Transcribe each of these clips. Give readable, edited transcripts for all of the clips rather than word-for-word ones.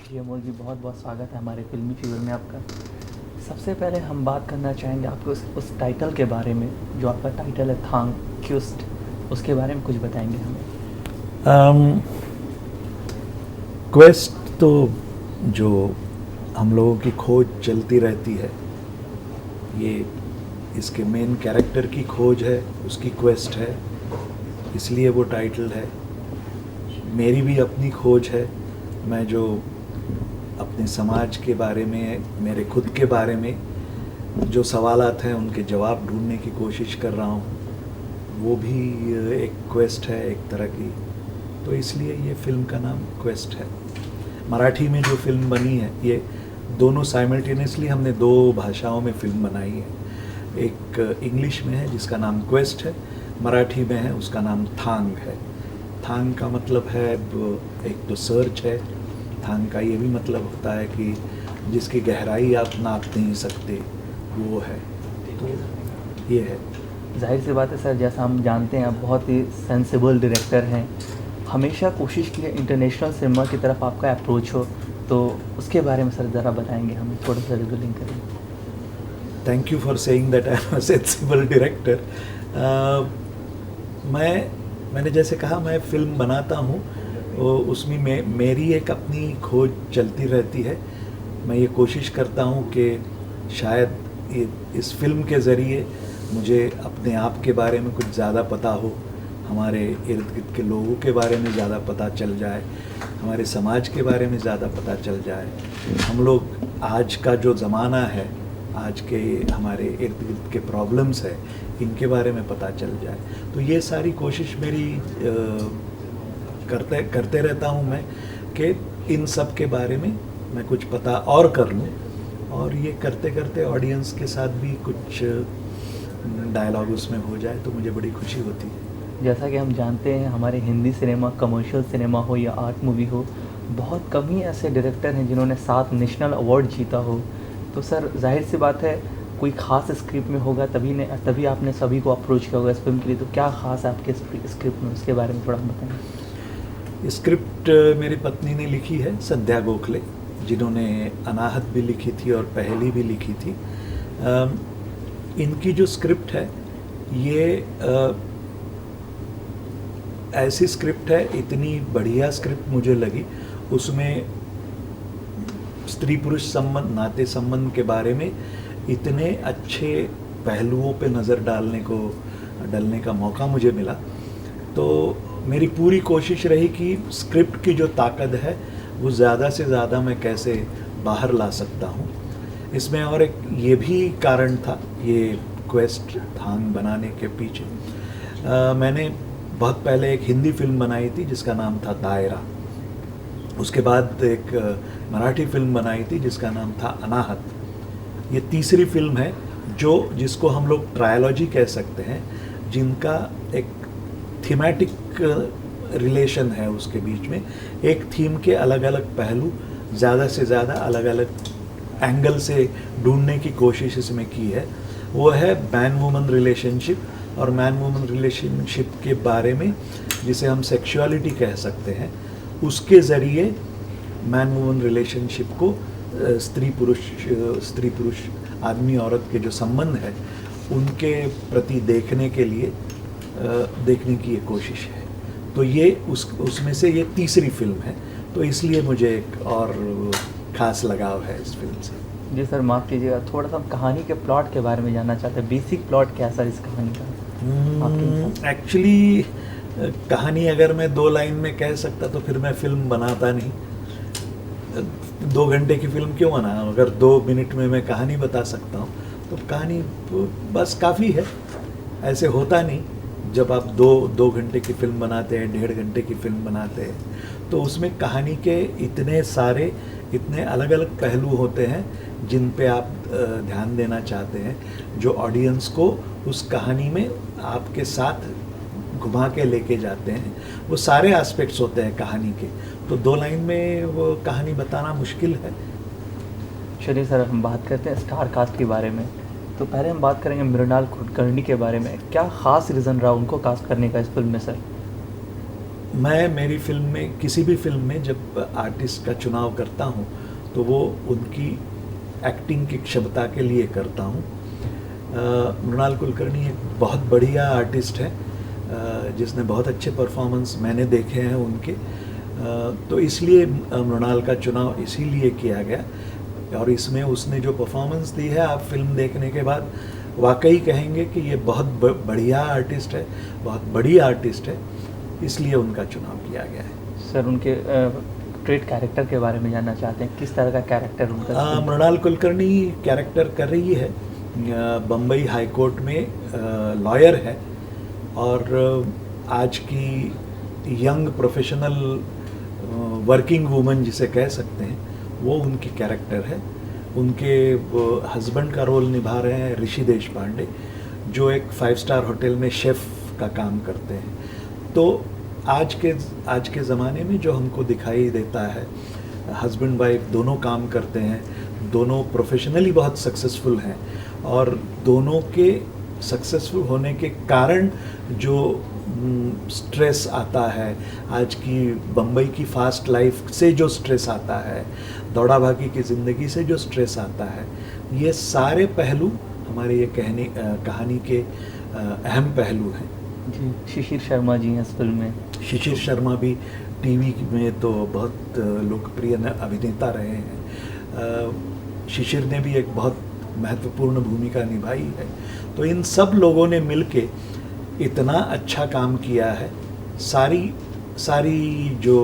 जी अमोल जी, बहुत बहुत स्वागत है हमारे फिल्मी फीवर में आपका। सबसे पहले हम बात करना चाहेंगे आपके उस टाइटल के बारे में, जो आपका टाइटल है थांग क्यूस्ट, उसके बारे में कुछ बताएंगे हमें। क्वेस्ट तो जो हम लोगों की खोज चलती रहती है, ये इसके मेन कैरेक्टर की खोज है, उसकी क्वेस्ट है, इसलिए वो टाइटल है। मेरी भी अपनी खोज है। मैं जो अपने समाज के बारे में, मेरे खुद के बारे में जो सवालात हैं उनके जवाब ढूंढने की कोशिश कर रहा हूँ, वो भी एक क्वेस्ट है एक तरह की। तो इसलिए ये फिल्म का नाम क्वेस्ट है। मराठी में जो फिल्म बनी है, ये दोनों साइमल्टेनियसली हमने दो भाषाओं में फिल्म बनाई है। एक इंग्लिश में है जिसका नाम क्वेस्ट है, मराठी में है उसका नाम थांग है। थांग का मतलब है एक तो सर्च है, थांग का ये भी मतलब होता है कि जिसकी गहराई आप नाप नहीं सकते, वो है। तो ये है। जाहिर सी बात है सर, जैसा हम जानते हैं आप बहुत ही सेंसिबल डायरेक्टर हैं, हमेशा कोशिश की है इंटरनेशनल सिनेमा की तरफ आपका अप्रोच हो, तो उसके बारे में सर ज़रा बताएंगे हमें, थोड़ा सा रिवीलिंग करें। Thank you for saying that I am a sensible director. मैंने जैसे कहा, मैं फिल्म बनाता हूँ, उसमें मेरी एक अपनी खोज चलती रहती है। मैं ये कोशिश करता हूँ कि शायद इस फिल्म के ज़रिए मुझे अपने आप के बारे में कुछ ज़्यादा पता हो, हमारे इर्द गिर्द के लोगों के बारे में ज़्यादा पता चल जाए, हमारे समाज के बारे में ज़्यादा पता चल जाए, हम लोग आज का जो ज़माना है, आज के हमारे इर्द गिर्द के प्रॉब्लम्स है, इनके बारे में पता चल जाए। तो ये सारी कोशिश मेरी करते रहता हूँ मैं, कि इन सब के बारे में मैं कुछ पता और कर लूँ, और ये करते करते ऑडियंस के साथ भी कुछ डायलॉग उसमें हो जाए तो मुझे बड़ी खुशी होती है। जैसा कि हम जानते हैं, हमारे हिंदी सिनेमा, कमर्शियल सिनेमा हो या आर्ट मूवी हो, बहुत कम ही ऐसे डायरेक्टर हैं जिन्होंने 7 नेशनल अवार्ड जीता हो। तो सर जाहिर सी बात है, कोई ख़ास स्क्रिप्ट में होगा तभी आपने सभी को अप्रोच किया होगा इस फिल्म के लिए। तो क्या ख़ास है आपके स्क्रिप्ट में, उसके बारे में थोड़ा बताएं। स्क्रिप्ट मेरी पत्नी ने लिखी है, संध्या गोखले, जिन्होंने अनाहत भी लिखी थी और पहली भी लिखी थी। इनकी जो स्क्रिप्ट है, ये ऐसी स्क्रिप्ट है, इतनी बढ़िया स्क्रिप्ट मुझे लगी। उसमें स्त्री पुरुष संबंध, नाते संबंध के बारे में इतने अच्छे पहलुओं पे नज़र डालने का मौका मुझे मिला। तो मेरी पूरी कोशिश रही कि स्क्रिप्ट की जो ताकत है वो ज़्यादा से ज़्यादा मैं कैसे बाहर ला सकता हूँ। इसमें और एक ये भी कारण था, ये क्वेस्ट थांग बनाने के पीछे मैंने बहुत पहले एक हिंदी फिल्म बनाई थी जिसका नाम था दायरा। उसके बाद एक मराठी फिल्म बनाई थी जिसका नाम था अनाहत। ये तीसरी फिल्म है जिसको हम लोग ट्रायलॉजी कह सकते हैं, जिनका एक थीमेटिक रिलेशन है उसके बीच में। एक थीम के अलग अलग पहलू ज़्यादा से ज़्यादा अलग अलग एंगल से ढूंढने की कोशिश इसमें की है। वो है मैन वुमन रिलेशनशिप, और मैन वुमन रिलेशनशिप के बारे में, जिसे हम सेक्सुअलिटी कह सकते हैं, उसके ज़रिए मैन वुमन रिलेशनशिप को स्त्री पुरुष आदमी औरत के जो संबंध है उनके प्रति देखने की ये कोशिश है। तो ये उसमें से ये तीसरी फिल्म है, तो इसलिए मुझे एक और ख़ास लगाव है इस फिल्म से। जी सर, माफ़ कीजिएगा, थोड़ा सा हम कहानी के प्लॉट के बारे में जानना चाहते हैं। बेसिक प्लॉट क्या है सर इस कहानी का? एक्चुअली कहानी अगर मैं 2 लाइन में कह सकता तो फिर मैं फिल्म बनाता नहीं। 2 घंटे की फिल्म क्यों बनाऊं? अगर 2 मिनट में मैं कहानी बता सकता हूँ तो कहानी बस काफ़ी है। ऐसे होता नहीं, जब आप 2 घंटे की फिल्म बनाते हैं, 1.5 घंटे की फिल्म बनाते हैं, तो उसमें कहानी के इतने अलग अलग पहलू होते हैं जिन पे आप ध्यान देना चाहते हैं, जो ऑडियंस को उस कहानी में आपके साथ घुमा के लेके जाते हैं। वो सारे एस्पेक्ट्स होते हैं कहानी के, तो 2 लाइन में वो कहानी बताना मुश्किल है। चलिए सर, हम बात करते हैं स्टार कास्ट के बारे में। तो पहले हम बात करेंगे मृणाल कुलकर्णी के बारे में। क्या ख़ास रीज़न रहा उनको कास्ट करने का इस फिल्म में सर? मैं मेरी फिल्म में, किसी भी फिल्म में जब आर्टिस्ट का चुनाव करता हूँ तो वो उनकी एक्टिंग की क्षमता के लिए करता हूँ। मृणाल कुलकर्णी एक बहुत बढ़िया आर्टिस्ट है, जिसने बहुत अच्छे परफॉर्मेंस मैंने देखे हैं उनके, तो इसलिए मृणाल का चुनाव इसीलिए किया गया। और इसमें उसने जो परफॉर्मेंस दी है, आप फिल्म देखने के बाद वाकई कहेंगे कि ये बहुत बढ़िया आर्टिस्ट है, बहुत बड़ी आर्टिस्ट है, इसलिए उनका चुनाव किया गया है। सर उनके ट्रेड कैरेक्टर के बारे में जानना चाहते हैं, किस तरह का कैरेक्टर उनका? मृणाल कुलकर्णी कैरेक्टर कर रही है, बम्बई हाई कोर्ट में लॉयर है, और आज की यंग प्रोफेशनल वर्किंग वूमन जिसे कह सकते हैं, वो उनकी कैरेक्टर है। उनके हस्बैंड का रोल निभा रहे हैं ऋषि देशपांडे, जो एक 5 स्टार होटल में शेफ़ का काम करते हैं। तो आज के ज़माने में जो हमको दिखाई देता है, हस्बैंड वाइफ दोनों काम करते हैं, दोनों प्रोफेशनली बहुत सक्सेसफुल हैं, और दोनों के सक्सेसफुल होने के कारण जो स्ट्रेस आता है, आज की बम्बई की फास्ट लाइफ से जो स्ट्रेस आता है, दौड़ा भागी की ज़िंदगी से जो स्ट्रेस आता है, ये सारे पहलू हमारे ये कहानी के अहम पहलू हैं। जी, शिशिर शर्मा जी हैं इस फिल्म में। शिशिर शर्मा भी टीवी में तो बहुत लोकप्रिय अभिनेता रहे हैं। शिशिर ने भी एक बहुत महत्वपूर्ण भूमिका निभाई है। तो इन सब लोगों ने मिलके इतना अच्छा काम किया है। सारी जो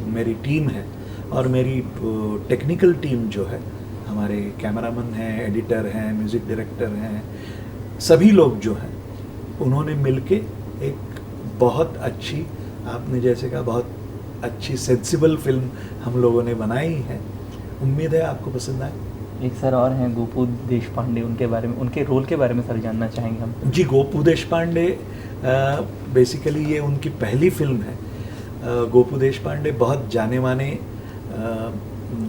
मेरी टीम है और मेरी टेक्निकल टीम जो है, हमारे कैमरामैन हैं, एडिटर हैं, म्यूज़िक डायरेक्टर हैं, सभी लोग जो हैं, उन्होंने मिलके एक बहुत अच्छी, आपने जैसे कहा, बहुत अच्छी सेंसिबल फिल्म हम लोगों ने बनाई है। उम्मीद है आपको पसंद आए। एक सर और हैं गोपू देशपांडे, उनके बारे में, उनके रोल के बारे में सर जानना चाहेंगे हम। जी, गोपू देशपांडे बेसिकली ये उनकी पहली फिल्म है। गोपू देशपांडे बहुत जाने माने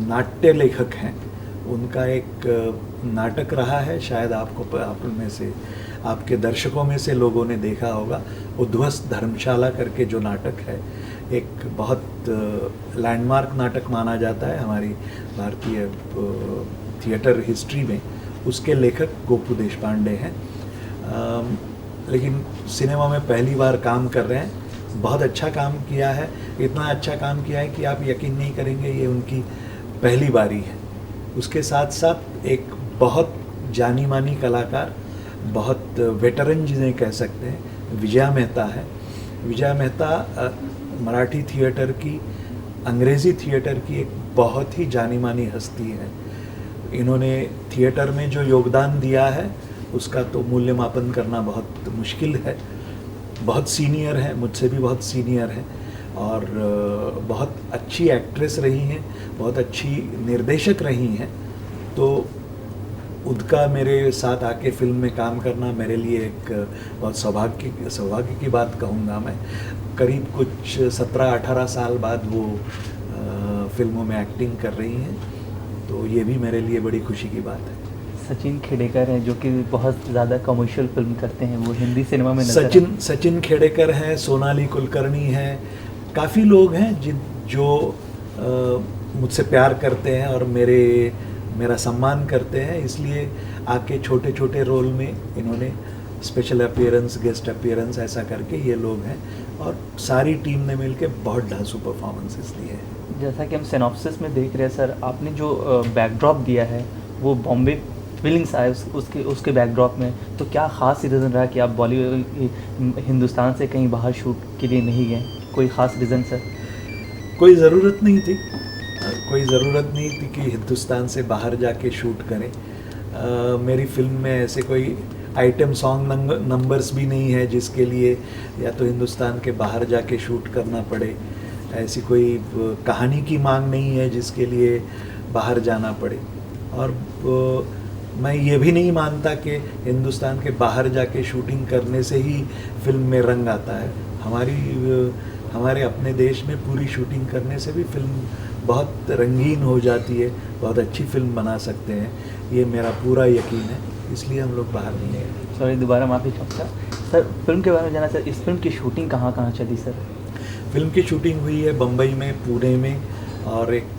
नाट्य लेखक हैं। उनका एक नाटक रहा है, शायद आप में से, आपके दर्शकों में से लोगों ने देखा होगा, उद्ध्वस्त धर्मशाला करके जो नाटक है, एक बहुत लैंडमार्क नाटक माना जाता है हमारी भारतीय थिएटर हिस्ट्री में। उसके लेखक गोपू देशपांडे हैं। लेकिन सिनेमा में पहली बार काम कर रहे हैं। बहुत अच्छा काम किया है, इतना अच्छा काम किया है कि आप यकीन नहीं करेंगे, ये उनकी पहली बारी है। उसके साथ साथ एक बहुत जानी मानी कलाकार, बहुत वेटरन जिन्हें कह सकते हैं, विजया मेहता है। विजया मेहता मराठी थिएटर की, अंग्रेज़ी थिएटर की एक बहुत ही जानी मानी हस्ती है। इन्होंने थिएटर में जो योगदान दिया है, उसका तो मूल्यमापन करना बहुत मुश्किल है। बहुत सीनियर है, मुझसे भी बहुत सीनियर है, और बहुत अच्छी एक्ट्रेस रही हैं, बहुत अच्छी निर्देशक रही हैं। तो उनका मेरे साथ आके फिल्म में काम करना मेरे लिए एक बहुत सौभाग्य की बात कहूँगा मैं। करीब कुछ 17-18 साल बाद वो फिल्मों में एक्टिंग कर रही हैं, तो ये भी मेरे लिए बड़ी खुशी की बात है। सचिन खेडेकर हैं, जो कि बहुत ज़्यादा कमर्शियल फिल्म करते हैं, वो हिंदी सिनेमा में नजर सचिन खेडेकर हैं, सोनाली कुलकर्णी हैं, काफ़ी लोग हैं जो मुझसे प्यार करते हैं और मेरा सम्मान करते हैं। इसलिए आके छोटे छोटे रोल में इन्होंने स्पेशल अपीयरेंस, गेस्ट अपीयरेंस ऐसा करके ये लोग हैं, और सारी टीम ने मिलके बहुत ढांसू परफॉर्मेंसेस दिए हैं। जैसा कि हम सिनॉप्सिस में देख रहे हैं सर, आपने जो बैकड्रॉप दिया है वो बॉम्बे फीलिंग्स आए उसके बैकड्रॉप में, तो क्या ख़ास रीज़न रहा कि आप बॉलीवुड हिंदुस्तान से कहीं बाहर शूट के लिए नहीं गए? कोई ख़ास रीज़न सर? कोई ज़रूरत नहीं थी, कि हिंदुस्तान से बाहर जाके शूट करें। मेरी फिल्म में ऐसे कोई आइटम सॉन्ग नंबर्स भी नहीं है जिसके लिए या तो हिंदुस्तान के बाहर जाके शूट करना पड़े। ऐसी कोई कहानी की मांग नहीं है जिसके लिए बाहर जाना पड़े। और मैं ये भी नहीं मानता कि हिंदुस्तान के बाहर जाके शूटिंग करने से ही फिल्म में रंग आता है। हमारे अपने देश में पूरी शूटिंग करने से भी फिल्म बहुत रंगीन हो जाती है, बहुत अच्छी फिल्म बना सकते हैं, ये मेरा पूरा यकीन है। इसलिए हम लोग बाहर नहीं गए। सॉरी, दोबारा माफ़ी चाहूँगा सर, फिल्म के बारे में जानना सर, इस फिल्म की शूटिंग कहाँ चली सर? फिल्म की शूटिंग हुई है बम्बई में, पुणे में, और एक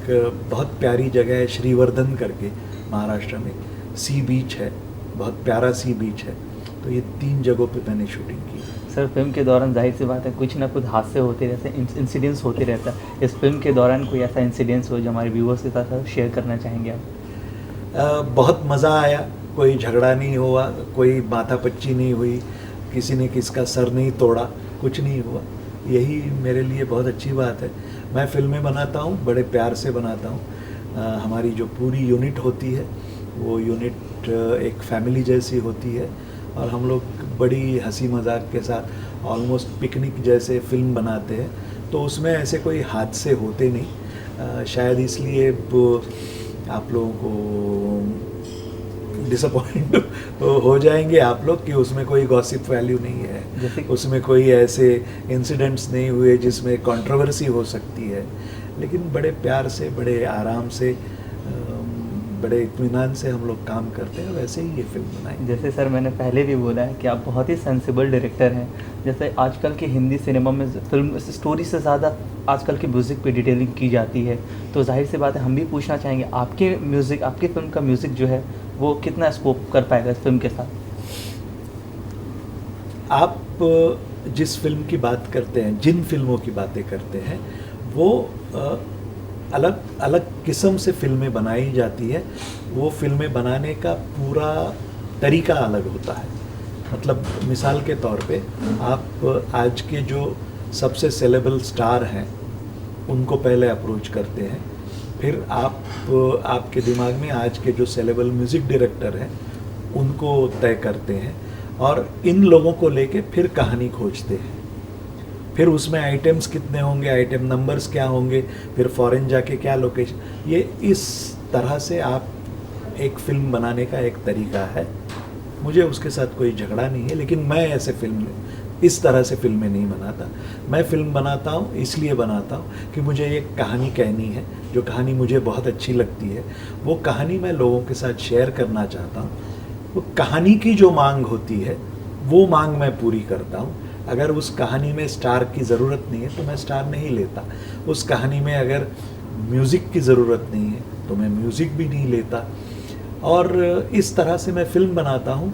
बहुत प्यारी जगह है श्रीवर्धन करके महाराष्ट्र में, सी बीच है, बहुत प्यारा सी बीच है। तो ये 3 जगहों पे मैंने शूटिंग की है। सर फिल्म के दौरान जाहिर सी बात है कुछ ना कुछ हादसे होते रहते हैं, इंसिडेंट्स होते रहता है। इस फिल्म के दौरान कोई ऐसा इंसिडेंट्स हो जो हमारे व्यूअर्स के साथ शेयर करना चाहेंगे आप? बहुत मज़ा आया, कोई झगड़ा नहीं हुआ, कोई माथापच्ची नहीं हुई, किसी ने किसका सर नहीं तोड़ा, कुछ नहीं हुआ। यही मेरे लिए बहुत अच्छी बात है। मैं फिल्में बनाता हूँ, बड़े प्यार से बनाता हूँ। हमारी जो पूरी यूनिट होती है वो यूनिट एक फैमिली जैसी होती है, और हम लोग बड़ी हंसी मजाक के साथ ऑलमोस्ट पिकनिक जैसे फिल्म बनाते हैं। तो उसमें ऐसे कोई हादसे होते नहीं। शायद इसलिए वो आप लोगों को डिसअपॉइंट हो जाएंगे आप लोग कि उसमें कोई गॉसिप वैल्यू नहीं है, उसमें कोई ऐसे इंसिडेंट्स नहीं हुए जिसमें कंट्रोवर्सी हो सकती है। लेकिन बड़े प्यार से, बड़े आराम से, बड़े इत्मीनान से हम लोग काम करते हैं, वैसे ही ये फिल्म बनाई। जैसे सर मैंने पहले भी बोला है कि आप बहुत ही सेंसिबल डायरेक्टर हैं। जैसे आजकल के हिंदी सिनेमा में फिल्म स्टोरी से ज़्यादा आजकल के म्यूज़िक पे डिटेलिंग की जाती है, तो जाहिर सी बात है हम भी पूछना चाहेंगे आपके म्यूज़िक, आपकी फिल्म का म्यूज़िक जो है वो कितना स्कोप कर पाएगा इस फिल्म के साथ? आप जिस फिल्म की बात करते हैं, जिन फिल्मों की बातें करते हैं, वो अलग अलग किस्म से फिल्में बनाई जाती है। वो फिल्में बनाने का पूरा तरीका अलग होता है। मतलब मिसाल के तौर पे आप आज के जो सबसे सेलेबल स्टार हैं उनको पहले अप्रोच करते हैं, फिर आपके दिमाग में आज के जो सेलेबल म्यूज़िक डायरेक्टर हैं उनको तय करते हैं, और इन लोगों को लेके फिर कहानी खोजते हैं। फिर उसमें आइटम्स कितने होंगे, आइटम नंबर्स क्या होंगे, फिर फॉरेन जाके क्या लोकेशन, ये इस तरह से आप एक फ़िल्म बनाने का एक तरीका है। मुझे उसके साथ कोई झगड़ा नहीं है, लेकिन मैं ऐसे फिल्म इस तरह से फिल्में नहीं बनाता। मैं फिल्म बनाता हूँ इसलिए बनाता हूँ कि मुझे एक कहानी कहनी है, जो कहानी मुझे बहुत अच्छी लगती है, वो कहानी मैं लोगों के साथ शेयर करना चाहता हूँ। वो कहानी की जो मांग होती है वो मांग मैं पूरी करता हूँ। अगर उस कहानी में स्टार की ज़रूरत नहीं है तो मैं स्टार नहीं लेता। उस कहानी में अगर म्यूज़िक की ज़रूरत नहीं है तो मैं म्यूज़िक भी नहीं लेता। और इस तरह से मैं फ़िल्म बनाता हूँ।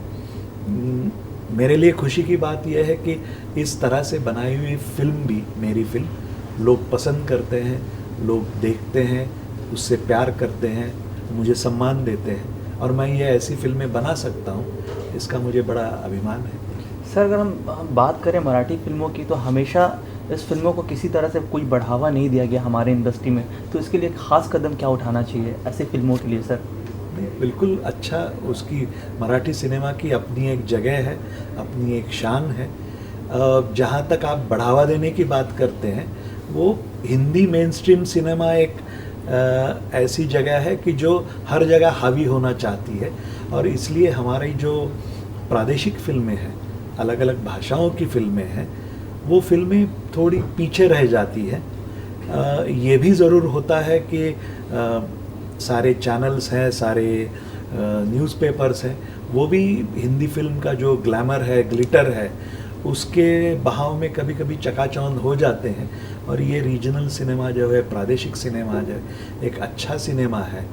मेरे लिए खुशी की बात यह है कि इस तरह से बनाई हुई फ़िल्म भी, मेरी फ़िल्म लोग पसंद करते हैं, लोग देखते हैं, उससे प्यार करते हैं, मुझे सम्मान देते हैं, और मैं ये ऐसी फ़िल्में बना सकता हूँ, इसका मुझे बड़ा अभिमान है। सर अगर हम बात करें मराठी फिल्मों की, तो हमेशा इस फिल्मों को किसी तरह से कोई बढ़ावा नहीं दिया गया हमारे इंडस्ट्री में, तो इसके लिए ख़ास कदम क्या उठाना चाहिए ऐसी फिल्मों के लिए सर? बिल्कुल अच्छा, उसकी मराठी सिनेमा की अपनी एक जगह है, अपनी एक शान है। जहाँ तक आप बढ़ावा देने की बात करते हैं, वो हिंदी मेन स्ट्रीम सिनेमा एक ऐसी जगह है कि जो हर जगह हावी होना चाहती है, और इसलिए हमारी जो प्रादेशिक फिल्में हैं, अलग अलग भाषाओं की फिल्में हैं, वो फिल्में थोड़ी पीछे रह जाती हैं। ये भी ज़रूर होता है कि सारे चैनल्स हैं, सारे न्यूज़पेपर्स हैं, वो भी हिंदी फिल्म का जो ग्लैमर है, ग्लिटर है, उसके बहाव में कभी कभी चकाचौंध हो जाते हैं। और ये रीजनल सिनेमा जो है, प्रादेशिक सिनेमा जो है, एक अच्छा सिनेमा है,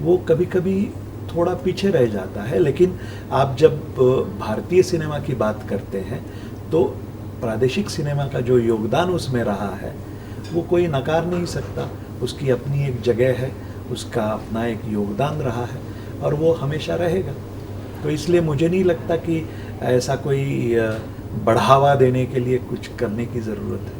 वो कभी कभी थोड़ा पीछे रह जाता है। लेकिन आप जब भारतीय सिनेमा की बात करते हैं तो प्रादेशिक सिनेमा का जो योगदान उसमें रहा है वो कोई नकार नहीं सकता। उसकी अपनी एक जगह है, उसका अपना एक योगदान रहा है, और वो हमेशा रहेगा। तो इसलिए मुझे नहीं लगता कि ऐसा कोई बढ़ावा देने के लिए कुछ करने की ज़रूरत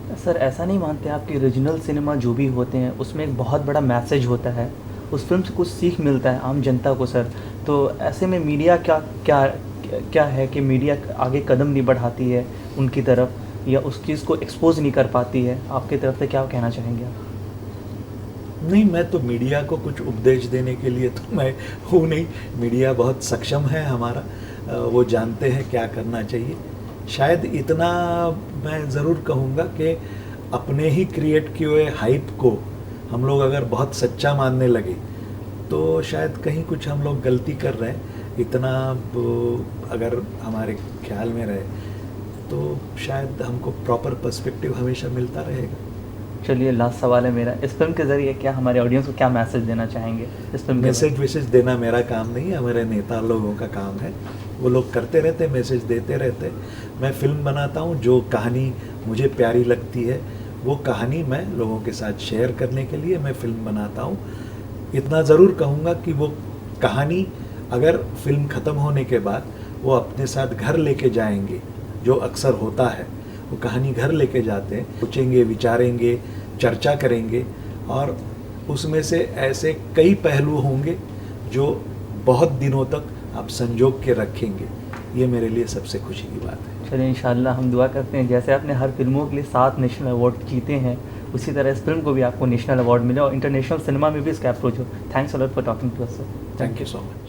है। सर ऐसा नहीं मानते आप कि रीजनल सिनेमा जो भी होते हैं उसमें एक बहुत बड़ा मैसेज होता है, उस फिल्म से कुछ सीख मिलता है आम जनता को सर? तो ऐसे में मीडिया क्या है कि मीडिया आगे कदम नहीं बढ़ाती है उनकी तरफ, या उस चीज़ को एक्सपोज नहीं कर पाती है? आपकी तरफ से क्या कहना चाहेंगे आप? नहीं, मैं तो मीडिया को कुछ उपदेश देने के लिए तो मैं हूँ नहीं। मीडिया बहुत सक्षम है हमारा, वो जानते हैं क्या करना चाहिए। शायद इतना मैं ज़रूर कहूँगा कि अपने ही क्रिएट किए हुए हाइप को हम लोग अगर बहुत सच्चा मानने लगे तो शायद कहीं कुछ हम लोग गलती कर रहे हैं। इतना अगर हमारे ख्याल में रहे तो शायद हमको प्रॉपर पर्सपेक्टिव हमेशा मिलता रहेगा। चलिए लास्ट सवाल है मेरा, इस फिल्म के ज़रिए क्या हमारे ऑडियंस को क्या मैसेज देना चाहेंगे इस फिल्म के मैसेज वैसेज देना मेरा काम नहीं है, हमारे नेता लोगों का काम है। वो लोग करते रहते, मैसेज देते रहते। मैं फिल्म बनाता हूँ, जो कहानी मुझे प्यारी लगती है वो कहानी मैं लोगों के साथ शेयर करने के लिए मैं फिल्म बनाता हूँ। इतना ज़रूर कहूँगा कि वो कहानी अगर फिल्म ख़त्म होने के बाद वो अपने साथ घर लेके जाएंगे, जो अक्सर होता है, वो कहानी घर लेके जाते हैं, सोचेंगे, विचारेंगे, चर्चा करेंगे और उसमें से ऐसे कई पहलू होंगे जो बहुत दिनों तक आप संजोग के रखेंगे। ये मेरे लिए सबसे खुशी की बात है। चलिए इंशाल्लाह हम दुआ करते हैं जैसे आपने हर फिल्मों के लिए 7 नेशनल अवार्ड जीते हैं, उसी तरह इस फिल्म को भी आपको नेशनल अवार्ड मिले और इंटरनेशनल सिनेमा में भी इसका अप्रोच हो। Thanks a lot for talking to us sir. Thank you so much.